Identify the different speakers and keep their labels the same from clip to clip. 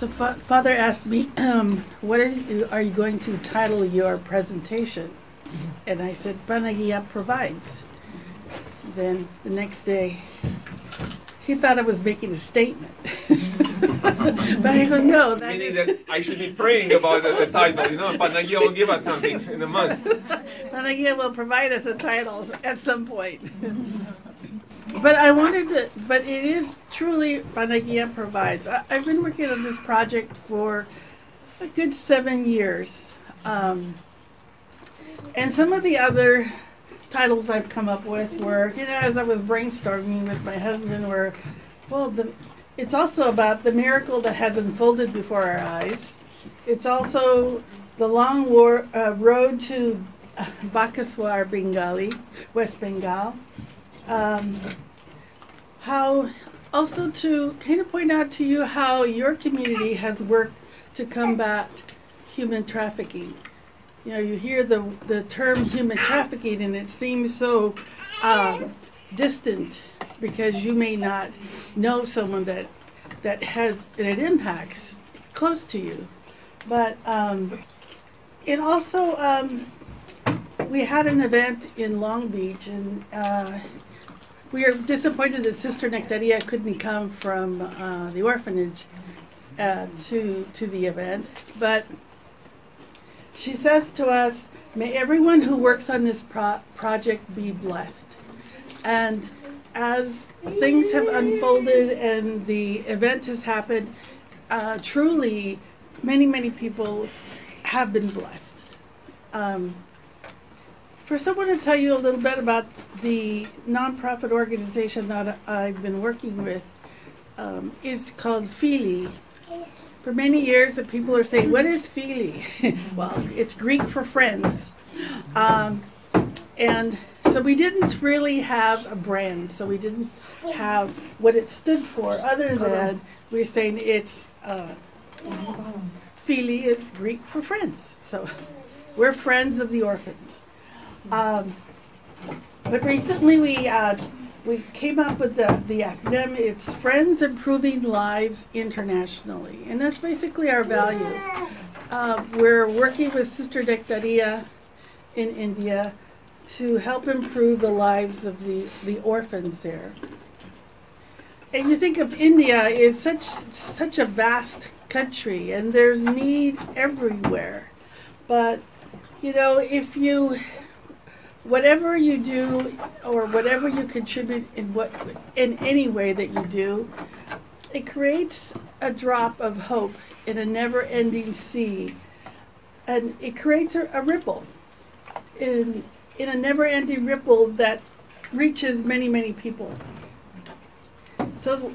Speaker 1: So Father asked me, what are you going to title your presentation? And I said, Panagia provides. Then the next day, he thought I was making a statement. But I go, no.
Speaker 2: Meaning that I should be praying about the title, you know, Panagia will give us something in a month.
Speaker 1: Panagia will provide us a title at some point. But I wanted to, but it is truly Panagia provides. I've been working on this project for a good 7 years. And some of the other titles I've come up with were, you know, as I was brainstorming with my husband, were, well, it's also about the miracle that has unfolded before our eyes. It's also the long road to Bakaswar, Bengali, West Bengal. How also to kind of point out to you how your community has worked to combat human trafficking. You know, you hear the term human trafficking and it seems so distant because you may not know someone that has, and it impacts close to you. But it also, we had an event in Long Beach, and we are disappointed that Sister Nectaria couldn't come from the orphanage to the event, but she says to us, may everyone who works on this project be blessed. And as things have unfolded and the event has happened, truly many, many people have been blessed. For someone to tell you a little bit about the nonprofit organization that I've been working with is called Phili. For many years, the people are saying, what is Phili? Well, it's Greek for friends. And so we didn't really have a brand, so we didn't have what it stood for, other than we're saying it's, Phili is Greek for friends. So we're friends of the orphans. But recently we came up with the acronym. It's Friends Improving Lives Internationally, and that's basically our values. We're working with Sister Nectaria in India to help improve the lives of the orphans there. And you think of India is such a vast country, and there's need everywhere. But you know, if you whatever you do or whatever you contribute in any way that you do, it creates a drop of hope in a never-ending sea, and it creates a ripple in a never-ending ripple that reaches many, many people. So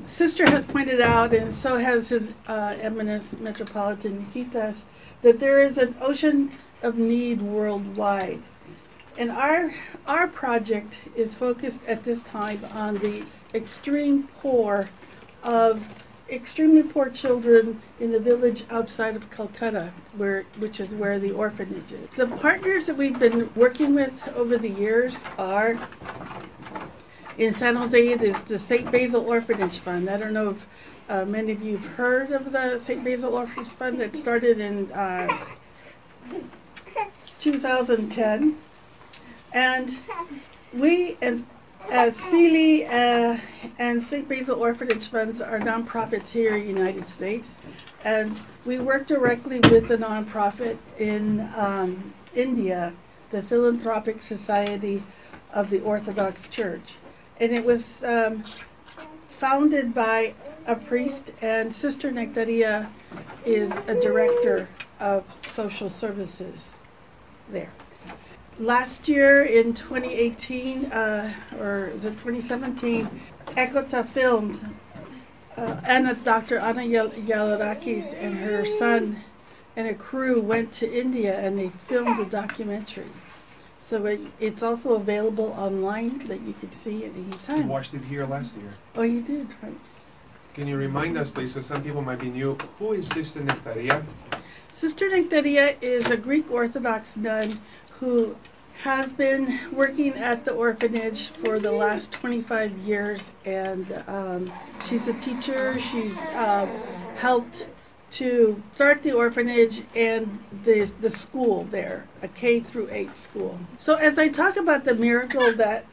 Speaker 1: Sister has pointed out, and so has His Eminence Metropolitan Nikitas, that there is an ocean of need worldwide. And our project is focused at this time on the extremely poor children in the village outside of Calcutta, which is where the orphanage is. The partners that we've been working with over the years are, in San Jose, there's the St. Basil Orphanage Fund. I don't know if many of you have heard of the St. Basil Orphanage Fund that started in 2010. And we, as Phili and St. Basil Orphanage Funds, are nonprofits here in the United States. And we work directly with the nonprofit in India, the Philanthropic Society of the Orthodox Church. And it was founded by a priest, and Sister Nectaria is a director of social services there. Last year in 2018, or the 2017, EKOTA filmed, Dr. Anna Yalarakis and her son and a crew went to India and they filmed a documentary. So it's also available online that you could see at any time.
Speaker 2: You watched it here last year.
Speaker 1: Oh, you did, right.
Speaker 2: Can you remind us, please, so some people might be new, who is Sister Nectaria?
Speaker 1: Sister Nectaria is a Greek Orthodox nun who has been working at the orphanage for the last 25 years, and she's a teacher. She's helped to start the orphanage and the school there, a K through 8 school. So as I talk about the miracle that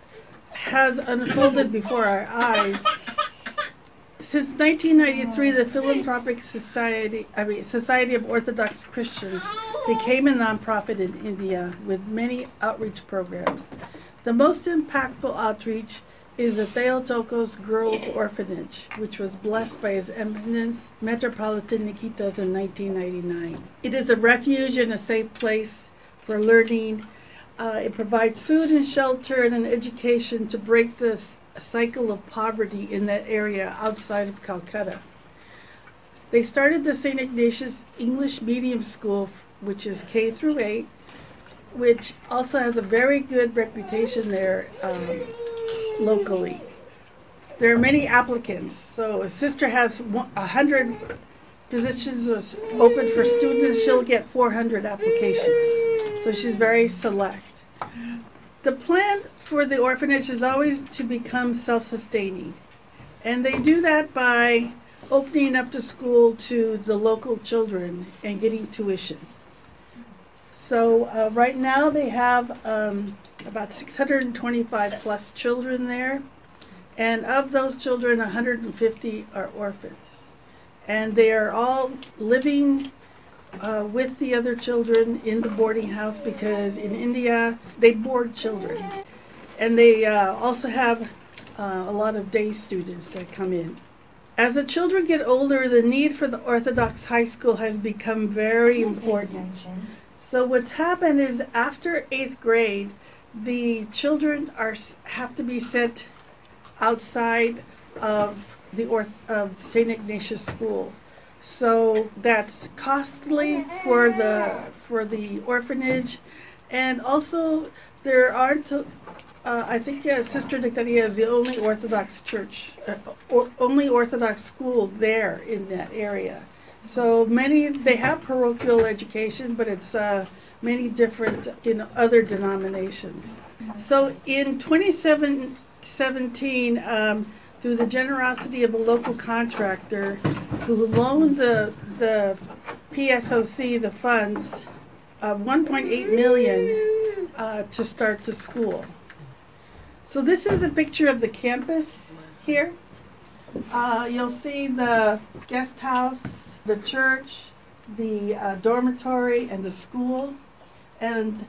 Speaker 1: has unfolded before our eyes, since 1993, the Philanthropic Society of Orthodox Christians became a nonprofit in India with many outreach programs. The most impactful outreach is the Theotokos Girls Orphanage, which was blessed by His Eminence Metropolitan Nikitas in 1999. It is a refuge and a safe place for learning. It provides food and shelter and an education to break this cycle of poverty in that area outside of Calcutta. They started the St. Ignatius English Medium School, which is K through 8, which also has a very good reputation there locally. There are many applicants, so a sister has 100 positions open for students. She'll get 400 applications, so she's very select. The plan for the orphanage is always to become self-sustaining, and they do that by opening up the school to the local children and getting tuition. So right now they have about 625 plus children there, and of those children 150 are orphans, and they are all living with the other children in the boarding house, because in India they board children, and they also have a lot of day students that come in. As the children get older, the need for the Orthodox high school has become very important. So what's happened is after 8th grade, the children have to be sent outside of of St. Ignatius School. So that's costly for the orphanage, and also there aren't. I think Sister Nectaria is the only Orthodox church, only Orthodox school there in that area. So they have parochial education, but it's many different in other denominations. So in 2017, through the generosity of a local contractor who loaned the PSOC the funds of $1.8 million to start the school. So this is a picture of the campus here. You'll see the guest house, the church, the dormitory, and the school. And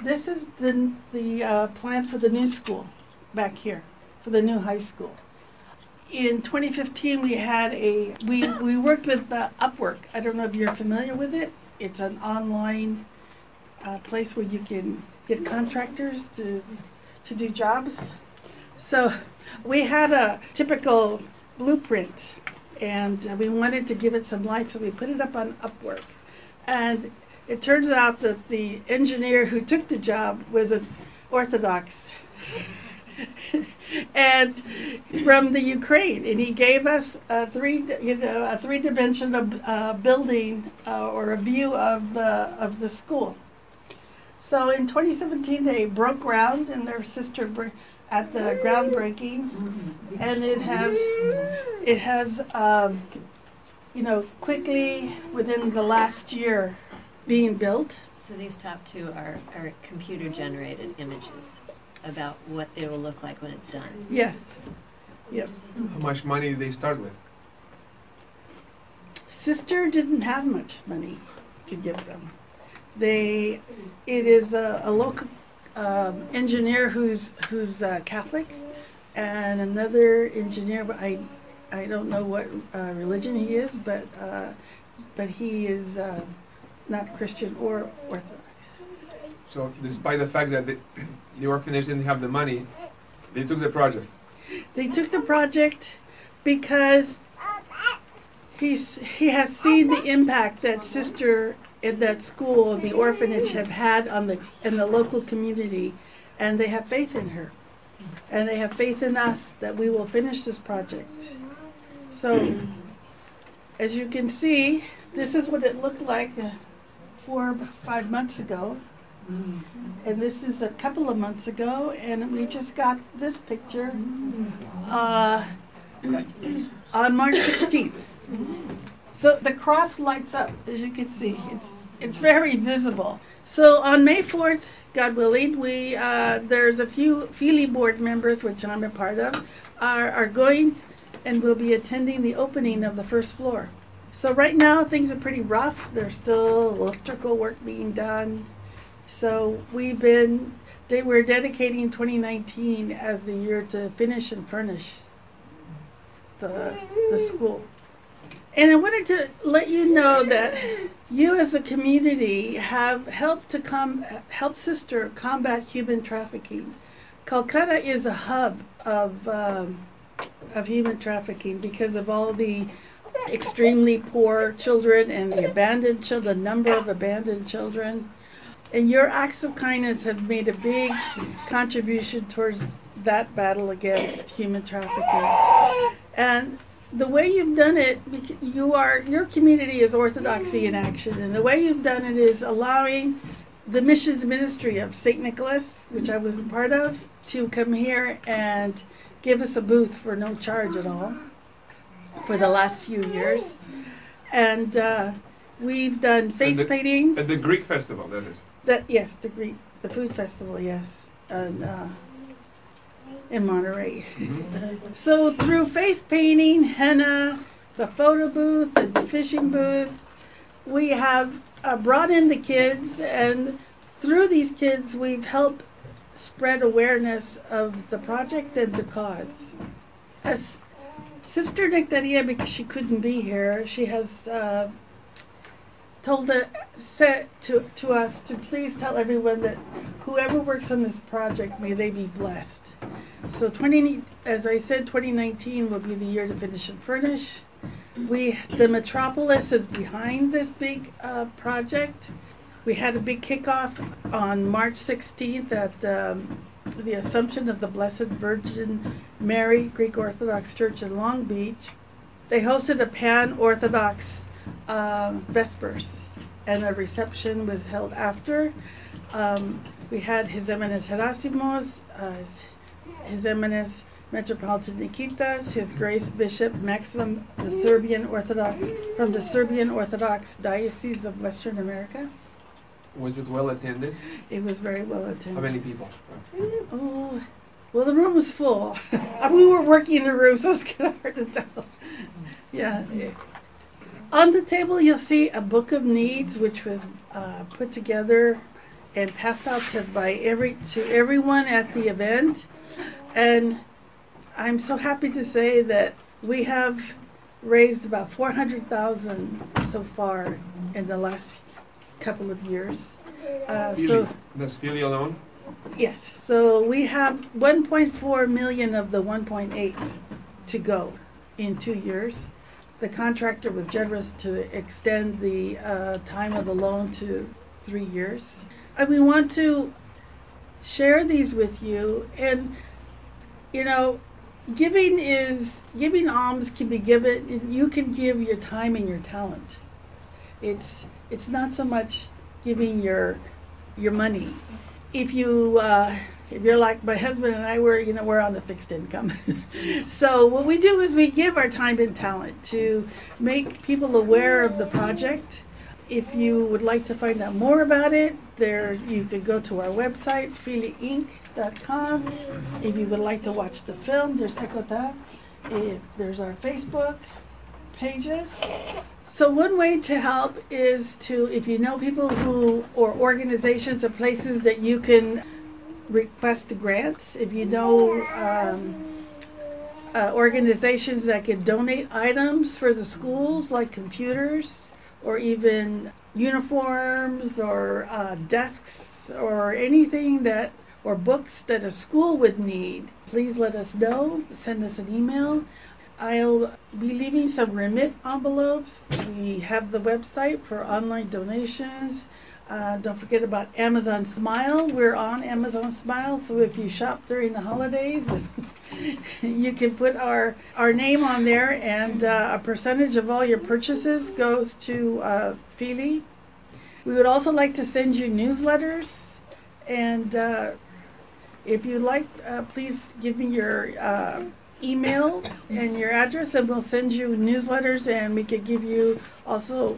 Speaker 1: this is the plan for the new school back here, for the new high school. In 2015, we worked with Upwork. I don't know if you're familiar with it. It's an online place where you can get contractors to do jobs. So we had a typical blueprint, and we wanted to give it some life, so we put it up on Upwork. And it turns out that the engineer who took the job was an Orthodox and from the Ukraine, and he gave us a three-dimensional building or a view of the school. So in 2017, they broke ground, and their sister at the groundbreaking, and it has quickly within the last year being built.
Speaker 3: So these top two are computer-generated images about what they will look like when it's done.
Speaker 1: Yeah. Yep.
Speaker 2: How much money did they start with?
Speaker 1: Sister didn't have much money to give them. It is a local engineer who's Catholic, and another engineer, but I don't know what religion he is, but he is not Christian or Orthodox.
Speaker 2: So despite the fact that the orphanage didn't have the money, they took the project.
Speaker 1: They took the project because he has seen the impact that Sister in that school, the orphanage, have had in the local community, and they have faith in her, and they have faith in us that we will finish this project. So, as you can see, this is what it looked like 4 or 5 months ago. And this is a couple of months ago, and we just got this picture on March 16th. So the cross lights up, as you can see. It's very visible. So on May 4th, God willing, there's a few Feely board members, which I'm a part of, are going and will be attending the opening of the first floor. So right now things are pretty rough. There's still electrical work being done. So we're dedicating 2019 as the year to finish and furnish the school. And I wanted to let you know that you as a community have helped Sister combat human trafficking. Calcutta is a hub of human trafficking because of all the extremely poor children and the number of abandoned children. And your acts of kindness have made a big contribution towards that battle against human trafficking. And the way you've done it, your community is Orthodoxy in action, and the way you've done it is allowing the missions ministry of St. Nicholas, which I was a part of, to come here and give us a booth for no charge at all for the last few years. And we've done face painting.
Speaker 2: At the Greek festival, that is.
Speaker 1: Yes, the food festival, yes, and in Monterey. So through face painting, henna, the photo booth, and the fishing booth, we have brought in the kids, and through these kids we've helped spread awareness of the project and the cause. As Sister Nectaria, because she couldn't be here, she has said to us to please tell everyone that whoever works on this project, may they be blessed. So as I said, 2019 will be the year to finish and furnish. The Metropolis is behind this big project. We had a big kickoff on March 16th at the Assumption of the Blessed Virgin Mary Greek Orthodox Church in Long Beach. They hosted a pan-Orthodox Vespers, and a reception was held after. We had His Eminence Herasimos, His Eminence Metropolitan Nikitas, His Grace Bishop Maximum, from the Serbian Orthodox Diocese of Western America.
Speaker 2: Was it well attended?
Speaker 1: It was very well attended.
Speaker 2: How many people?
Speaker 1: Oh, well, the room was full. We were working in the room, so it's kind of hard to tell. Yeah. On the table, you'll see a book of needs, which was put together and passed out to everyone at the event. And I'm so happy to say that we have raised about $400,000 so far in the last couple of years.
Speaker 2: Does Feely alone?
Speaker 1: Yes. So we have 1.4 million of the 1.8 to go in 2 years. The contractor was generous to extend the time of the loan to 3 years. And we want to share these with you. And, giving alms can be given, you can give your time and your talent. It's not so much giving your money. If you're like my husband and I, we're on the fixed income. So what we do is we give our time and talent to make people aware of the project. If you would like to find out more about it, you could go to our website, feelyinc.com. If you would like to watch the film, there's EKOTA. There's our Facebook pages. So one way to help is if you know people or organizations or places that you can request grants, if you know organizations that could donate items for the schools like computers or even uniforms or desks or anything or books that a school would need, please let us know. Send us an email. I'll be leaving some remit envelopes. We have the website for online donations. Don't forget about Amazon Smile. We're on Amazon Smile, so if you shop during the holidays, you can put our name on there, and a percentage of all your purchases goes to Feely. We would also like to send you newsletters. And if you like, please give me your email and your address, and we'll send you newsletters, and we could give you also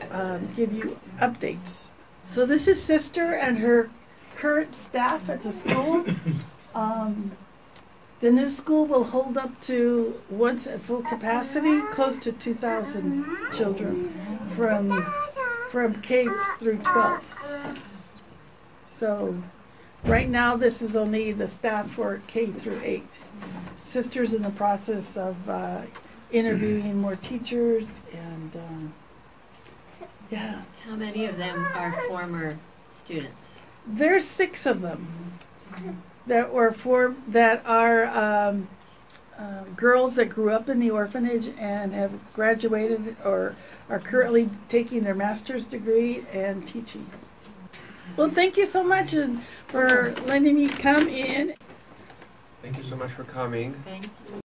Speaker 1: give you updates. So this is Sister and her current staff at the school. The new school will hold up to, once at full capacity, close to 2,000 children from K through 12. So right now this is only the staff for K through 8. Sister's in the process of interviewing more teachers, and yeah.
Speaker 3: How many of them are former students?
Speaker 1: There's 6 of them that are girls that grew up in the orphanage and have graduated or are currently taking their master's degree and teaching. Well, thank you so much for letting me come in.
Speaker 2: Thank you so much for coming.
Speaker 3: Thank you.